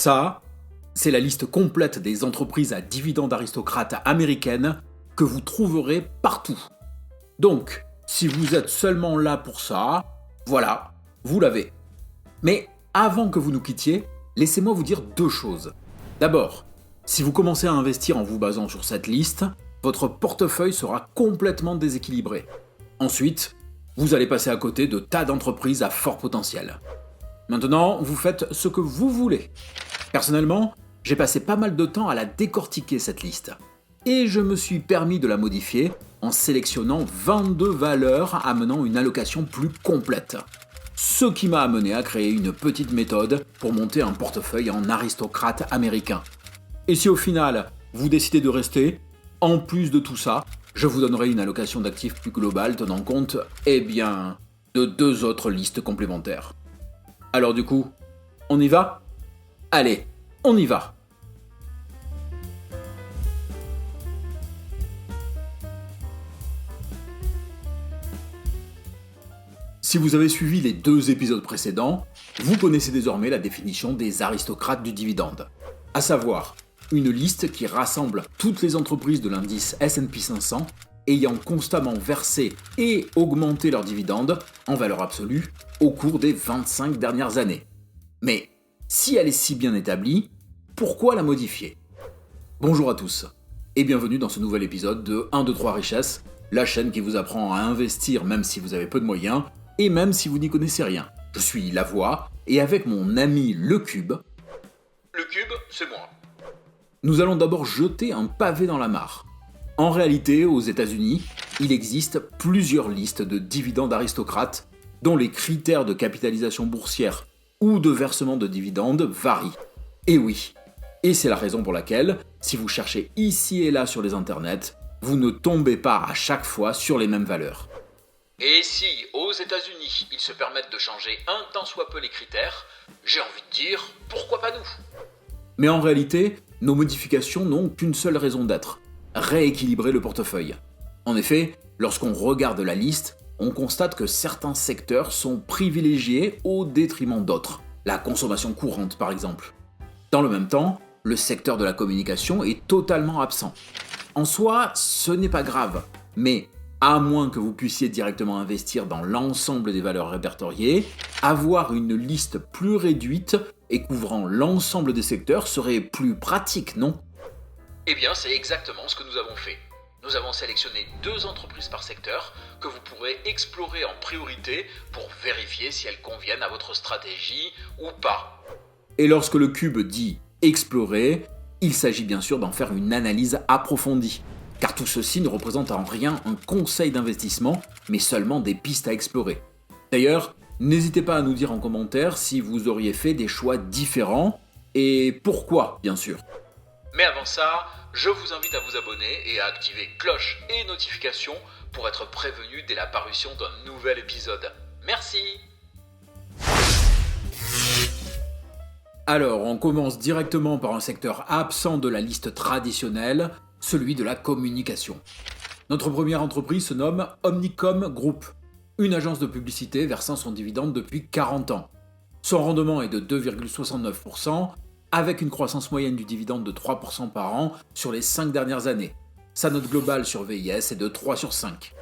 Ça, c'est la liste complète des entreprises à dividendes aristocrates américaines que vous trouverez partout. Donc, si vous êtes seulement là pour ça, voilà, vous l'avez. Mais avant que vous nous quittiez, laissez-moi vous dire deux choses. D'abord, si vous commencez à investir en vous basant sur cette liste, votre portefeuille sera complètement déséquilibré. Ensuite, vous allez passer à côté de tas d'entreprises à fort potentiel. Maintenant, vous faites ce que vous voulez. Personnellement, j'ai passé pas mal de temps à la décortiquer cette liste. Et je me suis permis de la modifier en sélectionnant 22 valeurs amenant une allocation plus complète. Ce qui m'a amené à créer une petite méthode pour monter un portefeuille en aristocrate américain. Et si au final, vous décidez de rester, en plus de tout ça, je vous donnerai une allocation d'actifs plus globale tenant compte, de deux autres listes complémentaires. Alors du coup, on y va ? Allez, on y va ! Si vous avez suivi les 2 épisodes précédents, vous connaissez désormais la définition des aristocrates du dividende, à savoir une liste qui rassemble toutes les entreprises de l'indice S&P 500 ayant constamment versé et augmenté leurs dividendes en valeur absolue au cours des 25 dernières années. Mais si elle est si bien établie, pourquoi la modifier ? Bonjour à tous et bienvenue dans ce nouvel épisode de 1, 2, 3 Richesses, la chaîne qui vous apprend à investir même si vous avez peu de moyens et même si vous n'y connaissez rien. Je suis Lavoie et avec mon ami Le Cube, c'est moi. Nous allons d'abord jeter un pavé dans la mare. En réalité, aux États-Unis, il existe plusieurs listes de dividendes aristocrates dont les critères de capitalisation boursière ou de versement de dividendes varient. Et oui, et c'est la raison pour laquelle, si vous cherchez ici et là sur les internets, vous ne tombez pas à chaque fois sur les mêmes valeurs. Et si, aux États-Unis, ils se permettent de changer un tant soit peu les critères, j'ai envie de dire, pourquoi pas nous ? Mais en réalité, nos modifications n'ont qu'une seule raison d'être, rééquilibrer le portefeuille. En effet, lorsqu'on regarde la liste, on constate que certains secteurs sont privilégiés au détriment d'autres, la consommation courante par exemple. Dans le même temps, le secteur de la communication est totalement absent. En soi, ce n'est pas grave, mais à moins que vous puissiez directement investir dans l'ensemble des valeurs répertoriées, avoir une liste plus réduite et couvrant l'ensemble des secteurs serait plus pratique, non ? Eh bien, c'est exactement ce que nous avons fait. Nous avons sélectionné 2 entreprises par secteur que vous pourrez explorer en priorité pour vérifier si elles conviennent à votre stratégie ou pas. Et lorsque le cube dit « explorer », il s'agit bien sûr d'en faire une analyse approfondie. Car tout ceci ne représente en rien un conseil d'investissement, mais seulement des pistes à explorer. D'ailleurs, n'hésitez pas à nous dire en commentaire si vous auriez fait des choix différents, et pourquoi, bien sûr. Mais avant ça, je vous invite à vous abonner et à activer cloche et notifications pour être prévenu dès la parution d'un nouvel épisode. Merci. Alors, on commence directement par un secteur absent de la liste traditionnelle, celui de la communication. Notre première entreprise se nomme Omnicom Group, une agence de publicité versant son dividende depuis 40 ans. Son rendement est de 2,69%, avec une croissance moyenne du dividende de 3% par an sur les 5 dernières années. Sa note globale sur VIS est de 3 sur 5.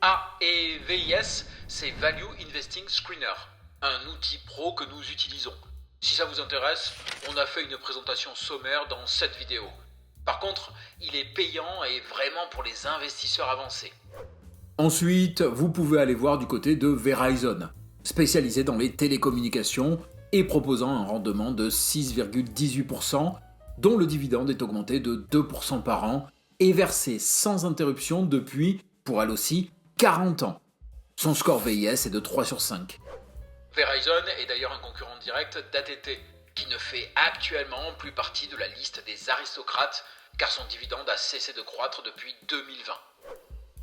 Ah, et VIS, c'est Value Investing Screener, un outil pro que nous utilisons. Si ça vous intéresse, on a fait une présentation sommaire dans cette vidéo. Par contre, il est payant et vraiment pour les investisseurs avancés. Ensuite, vous pouvez aller voir du côté de Verizon, spécialisé dans les télécommunications et proposant un rendement de 6,18%, dont le dividende est augmenté de 2% par an et versé sans interruption depuis, pour elle aussi, 40 ans. Son score VIS est de 3 sur 5. Verizon est d'ailleurs un concurrent direct d'AT&T, qui ne fait actuellement plus partie de la liste des aristocrates, car son dividende a cessé de croître depuis 2020.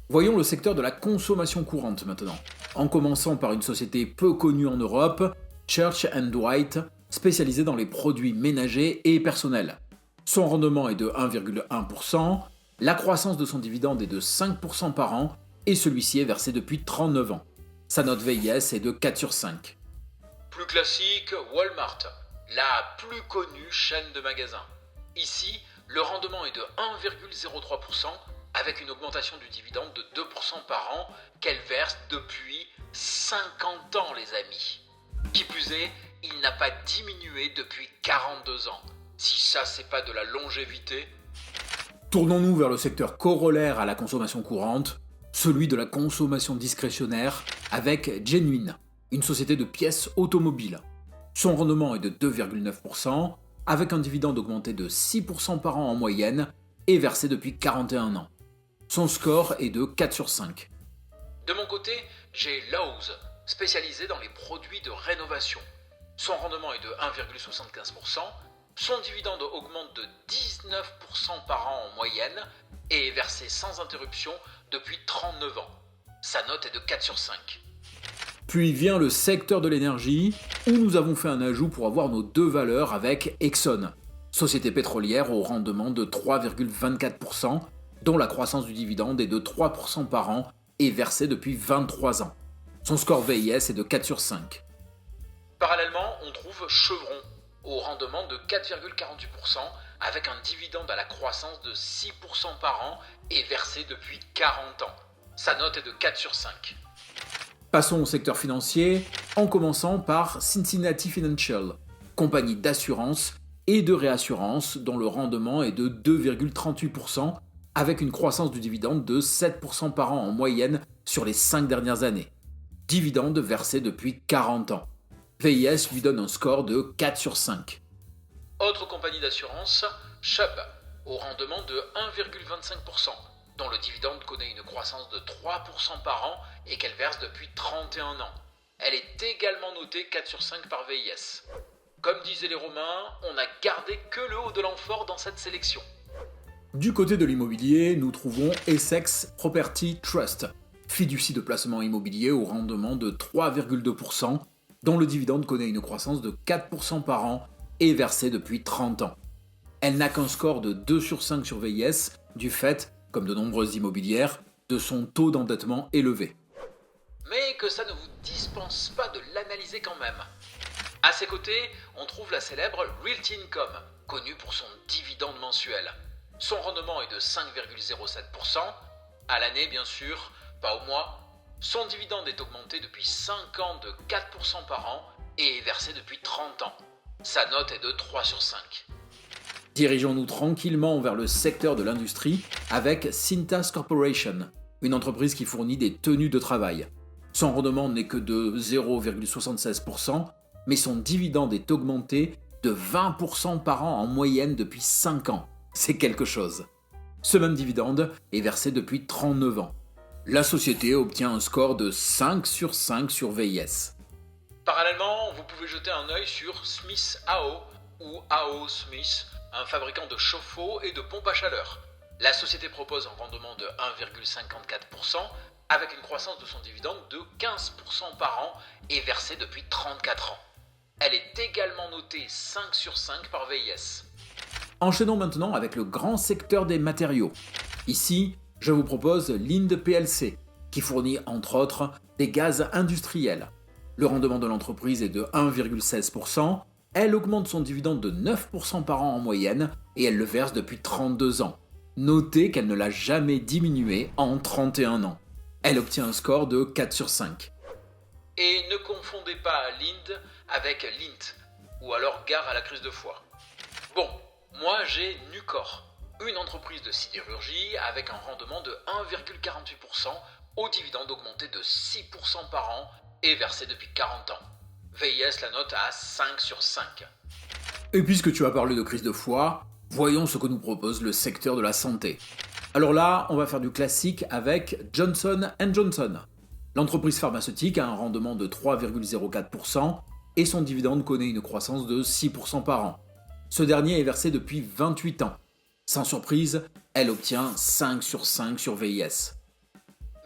Voyons le secteur de la consommation courante maintenant, en commençant par une société peu connue en Europe, Church & Dwight, spécialisée dans les produits ménagers et personnels. Son rendement est de 1,1%, la croissance de son dividende est de 5% par an, et celui-ci est versé depuis 39 ans. Sa note VIS est de 4 sur 5. Plus classique, Walmart. la plus connue chaîne de magasins. Ici, le rendement est de 1,03% avec une augmentation du dividende de 2% par an qu'elle verse depuis 50 ans les amis. Qui plus est, il n'a pas diminué depuis 42 ans. Si ça c'est pas de la longévité. Tournons-nous vers le secteur corollaire à la consommation courante, celui de la consommation discrétionnaire avec Genuine, une société de pièces automobiles. Son rendement est de 2,9%, avec un dividende augmenté de 6% par an en moyenne et versé depuis 41 ans. Son score est de 4 sur 5. De mon côté, j'ai Lowe's, spécialisé dans les produits de rénovation. Son rendement est de 1,75%, son dividende augmente de 19% par an en moyenne et est versé sans interruption depuis 39 ans. Sa note est de 4 sur 5. Puis vient le secteur de l'énergie, où nous avons fait un ajout pour avoir nos deux valeurs avec Exxon, société pétrolière au rendement de 3,24%, dont la croissance du dividende est de 3% par an et versée depuis 23 ans. Son score VIS est de 4 sur 5. Parallèlement, on trouve Chevron, au rendement de 4,48%, avec un dividende à la croissance de 6% par an et versé depuis 40 ans. Sa note est de 4 sur 5. Passons au secteur financier, en commençant par Cincinnati Financial, compagnie d'assurance et de réassurance dont le rendement est de 2,38%, avec une croissance du dividende de 7% par an en moyenne sur les 5 dernières années. Dividende versé depuis 40 ans. VIS lui donne un score de 4 sur 5. Autre compagnie d'assurance, Chubb, au rendement de 1,25%, dont le dividende connaît une croissance de 3% par an et qu'elle verse depuis 31 ans. Elle est également notée 4 sur 5 par VIS. Comme disaient les Romains, on n'a gardé que le haut de l'amphore dans cette sélection. Du côté de l'immobilier, nous trouvons Essex Property Trust, fiducie de placement immobilier au rendement de 3,2%, dont le dividende connaît une croissance de 4% par an et versé depuis 30 ans. Elle n'a qu'un score de 2 sur 5 sur VIS, du fait, comme de nombreuses immobilières, de son taux d'endettement élevé. Mais que ça ne vous dispense pas de l'analyser quand même. À ses côtés, on trouve la célèbre Realty Income, connue pour son dividende mensuel. Son rendement est de 5,07%, à l'année bien sûr, pas au mois. Son dividende est augmenté depuis 5 ans de 4% par an et est versé depuis 30 ans. Sa note est de 3 sur 5. Dirigeons-nous tranquillement vers le secteur de l'industrie avec Cintas Corporation, une entreprise qui fournit des tenues de travail. Son rendement n'est que de 0,76%, mais son dividende est augmenté de 20% par an en moyenne depuis 5 ans. C'est quelque chose. Ce même dividende est versé depuis 39 ans. La société obtient un score de 5 sur 5 sur VIS. Parallèlement, vous pouvez jeter un œil sur Smith AO ou AO Smith, un fabricant de chauffe-eau et de pompes à chaleur. La société propose un rendement de 1,54% avec une croissance de son dividende de 15% par an et versée depuis 34 ans. Elle est également notée 5 sur 5 par VIS. Enchaînons maintenant avec le grand secteur des matériaux. Ici, je vous propose Linde PLC, qui fournit entre autres des gaz industriels. Le rendement de l'entreprise est de 1,16%, elle augmente son dividende de 9% par an en moyenne et elle le verse depuis 32 ans. Notez qu'elle ne l'a jamais diminué en 31 ans. Elle obtient un score de 4 sur 5. Et ne confondez pas Linde avec Lint, ou alors gare à la crise de foie. Bon, moi j'ai Nucor, une entreprise de sidérurgie avec un rendement de 1,48% au dividende augmenté de 6% par an et versé depuis 40 ans. VIS la note à 5 sur 5. Et puisque tu as parlé de crise de foie, voyons ce que nous propose le secteur de la santé. Alors là, on va faire du classique avec Johnson & Johnson. L'entreprise pharmaceutique a un rendement de 3,04% et son dividende connaît une croissance de 6% par an. Ce dernier est versé depuis 28 ans. Sans surprise, elle obtient 5 sur 5 sur VIS.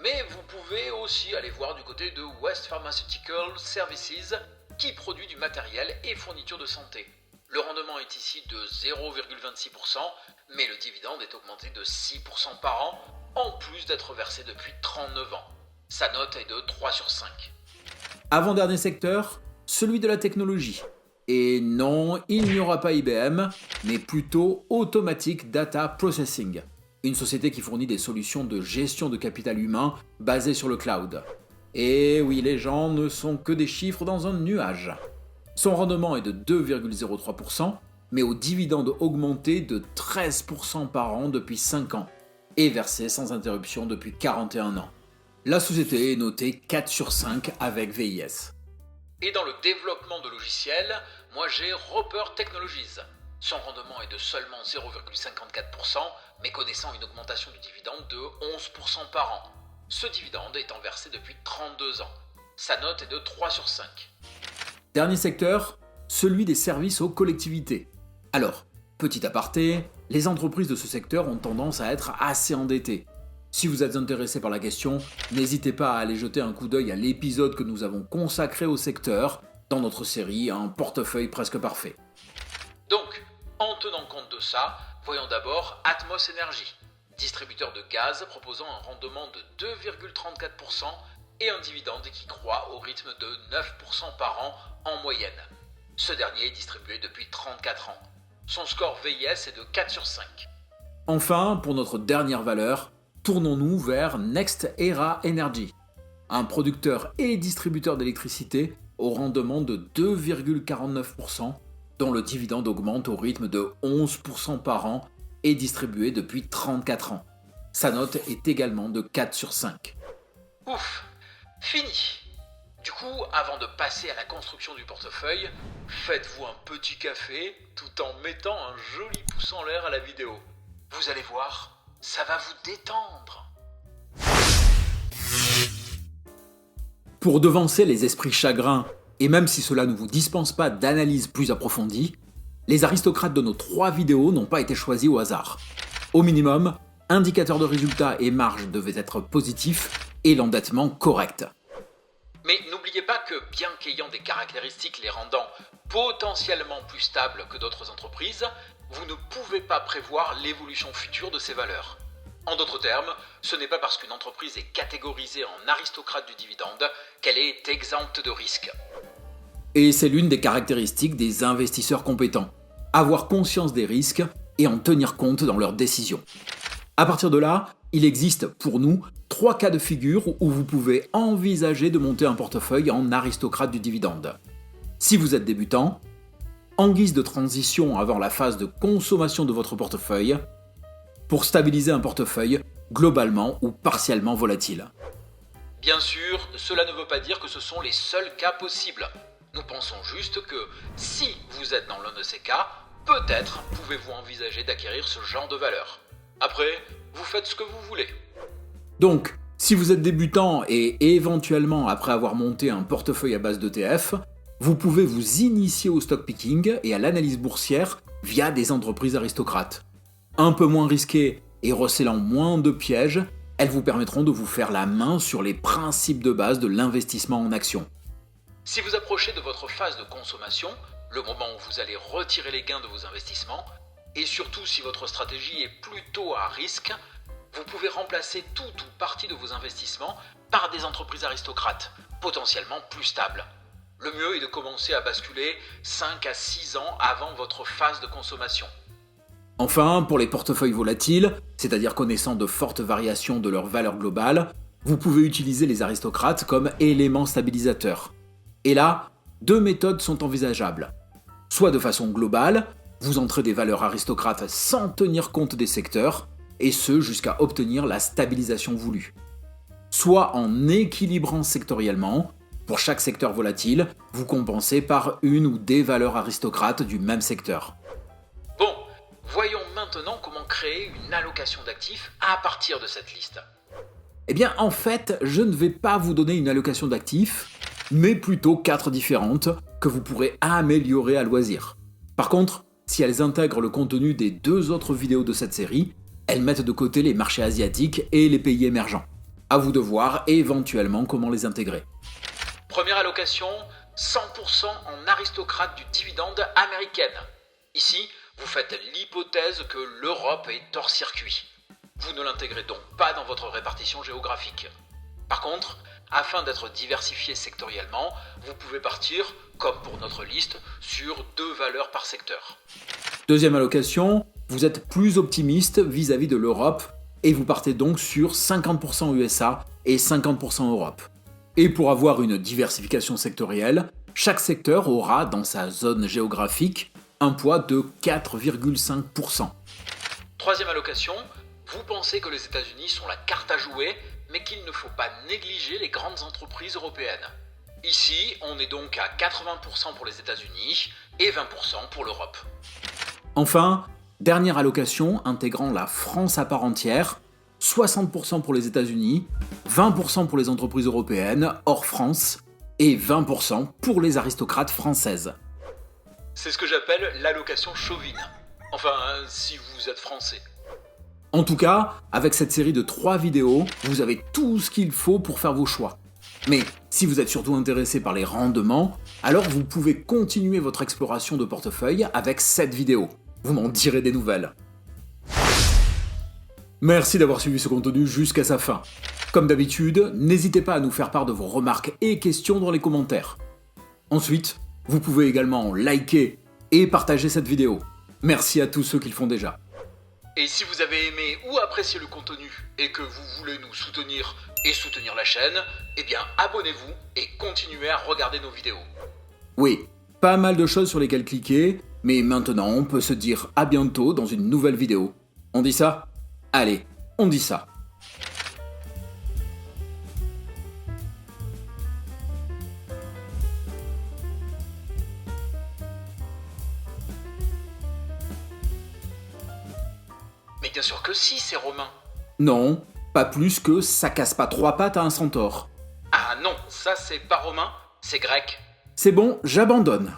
Mais vous pouvez aussi aller voir du côté de West Pharmaceutical Services qui produit du matériel et fournitures de santé. Le rendement est ici de 0,26%, mais le dividende est augmenté de 6% par an, en plus d'être versé depuis 39 ans. Sa note est de 3 sur 5. Avant-dernier secteur, celui de la technologie. Et non, il n'y aura pas IBM, mais plutôt Automatic Data Processing, une société qui fournit des solutions de gestion de capital humain basées sur le cloud. Et oui, les gens ne sont que des chiffres dans un nuage. Son rendement est de 2,03%, mais aux dividendes augmentés de 13% par an depuis 5 ans, et versés sans interruption depuis 41 ans. La société est notée 4 sur 5 avec VIS. Et dans le développement de logiciels, moi j'ai Roper Technologies. Son rendement est de seulement 0,54%, mais connaissant une augmentation du dividende de 11% par an. Ce dividende étant versé depuis 32 ans. Sa note est de 3 sur 5. Dernier secteur, celui des services aux collectivités. Alors, petit aparté, les entreprises de ce secteur ont tendance à être assez endettées. Si vous êtes intéressé par la question, n'hésitez pas à aller jeter un coup d'œil à l'épisode que nous avons consacré au secteur dans notre série Un portefeuille presque parfait. Donc, en tenant compte de ça, voyons d'abord Atmos Energy, distributeur de gaz proposant un rendement de 2,34% et un dividende qui croît au rythme de 9% par an en moyenne. Ce dernier est distribué depuis 34 ans. Son score VIS est de 4 sur 5. Enfin, pour notre dernière valeur, tournons-nous vers Next Era Energy, un producteur et distributeur d'électricité au rendement de 2,49%, dont le dividende augmente au rythme de 11% par an et distribué depuis 34 ans. Sa note est également de 4 sur 5. Ouf, fini. Du coup, avant de passer à la construction du portefeuille, faites-vous un petit café tout en mettant un joli pouce en l'air à la vidéo. Vous allez voir, ça va vous détendre. Pour devancer les esprits chagrins, et même si cela ne vous dispense pas d'analyse plus approfondie, les aristocrates de nos 3 vidéos n'ont pas été choisis au hasard. Au minimum, indicateurs de résultats et marge devaient être positifs et l'endettement correct. Mais n'oubliez pas que bien qu'ayant des caractéristiques les rendant potentiellement plus stables que d'autres entreprises, vous ne pouvez pas prévoir l'évolution future de ces valeurs. En d'autres termes, ce n'est pas parce qu'une entreprise est catégorisée en aristocrate du dividende qu'elle est exempte de risques. Et c'est l'une des caractéristiques des investisseurs compétents, avoir conscience des risques et en tenir compte dans leurs décisions. À partir de là, il existe pour nous 3 cas de figure où vous pouvez envisager de monter un portefeuille en aristocrate du dividende. Si vous êtes débutant, en guise de transition avant la phase de consommation de votre portefeuille, pour stabiliser un portefeuille globalement ou partiellement volatile. Bien sûr, cela ne veut pas dire que ce sont les seuls cas possibles. Nous pensons juste que si vous êtes dans l'un de ces cas, peut-être pouvez-vous envisager d'acquérir ce genre de valeur. Après, vous faites ce que vous voulez. Donc, si vous êtes débutant et éventuellement après avoir monté un portefeuille à base d'ETF, vous pouvez vous initier au stock picking et à l'analyse boursière via des entreprises aristocrates. Un peu moins risquées et recélant moins de pièges, elles vous permettront de vous faire la main sur les principes de base de l'investissement en actions. Si vous approchez de votre phase de consommation, le moment où vous allez retirer les gains de vos investissements, et surtout si votre stratégie est plutôt à risque, vous pouvez remplacer tout ou partie de vos investissements par des entreprises aristocrates, potentiellement plus stables. Le mieux est de commencer à basculer 5 à 6 ans avant votre phase de consommation. Enfin, pour les portefeuilles volatiles, c'est-à-dire connaissant de fortes variations de leur valeur globale, vous pouvez utiliser les aristocrates comme élément stabilisateur. Et là, 2 méthodes sont envisageables. Soit de façon globale, vous entrez des valeurs aristocrates sans tenir compte des secteurs, et ce jusqu'à obtenir la stabilisation voulue. Soit en équilibrant sectoriellement, pour chaque secteur volatile, vous compensez par une ou des valeurs aristocrates du même secteur. Bon, voyons maintenant comment créer une allocation d'actifs à partir de cette liste. Eh bien, en fait, je ne vais pas vous donner une allocation d'actifs, mais plutôt 4 différentes que vous pourrez améliorer à loisir. Par contre, si elles intègrent le contenu des 2 autres vidéos de cette série, elles mettent de côté les marchés asiatiques et les pays émergents. À vous de voir éventuellement comment les intégrer. Première allocation, 100% en aristocrate du dividende américaine. Ici, vous faites l'hypothèse que l'Europe est hors circuit. Vous ne l'intégrez donc pas dans votre répartition géographique. Par contre, Afin d'être diversifié sectoriellement, vous pouvez partir, comme pour notre liste, sur 2 valeurs par secteur. Deuxième allocation, vous êtes plus optimiste vis-à-vis de l'Europe et vous partez donc sur 50% USA et 50% Europe. Et pour avoir une diversification sectorielle, chaque secteur aura dans sa zone géographique un poids de 4,5%. Troisième allocation, vous pensez que les États-Unis sont la carte à jouer, mais qu'il ne faut pas négliger les grandes entreprises européennes. Ici, on est donc à 80% pour les États-Unis et 20% pour l'Europe. Enfin, dernière allocation intégrant la France à part entière, 60% pour les États-Unis, 20% pour les entreprises européennes hors France et 20% pour les aristocrates françaises. C'est ce que j'appelle l'allocation chauvine. Enfin, si vous êtes français. En tout cas, avec cette série de 3 vidéos, vous avez tout ce qu'il faut pour faire vos choix. Mais si vous êtes surtout intéressé par les rendements, alors vous pouvez continuer votre exploration de portefeuille avec cette vidéo. Vous m'en direz des nouvelles. Merci d'avoir suivi ce contenu jusqu'à sa fin. Comme d'habitude, n'hésitez pas à nous faire part de vos remarques et questions dans les commentaires. Ensuite, vous pouvez également liker et partager cette vidéo. Merci à tous ceux qui le font déjà. Et si vous avez aimé ou apprécié le contenu et que vous voulez nous soutenir et soutenir la chaîne, eh bien abonnez-vous et continuez à regarder nos vidéos. Oui, pas mal de choses sur lesquelles cliquer, mais maintenant on peut se dire à bientôt dans une nouvelle vidéo. On dit ça ? Allez, on dit ça. Mais bien sûr que si, c'est romain. Non, pas plus que ça casse pas 3 pattes à un centaure. Ah non, ça c'est pas romain, c'est grec. C'est bon, j'abandonne.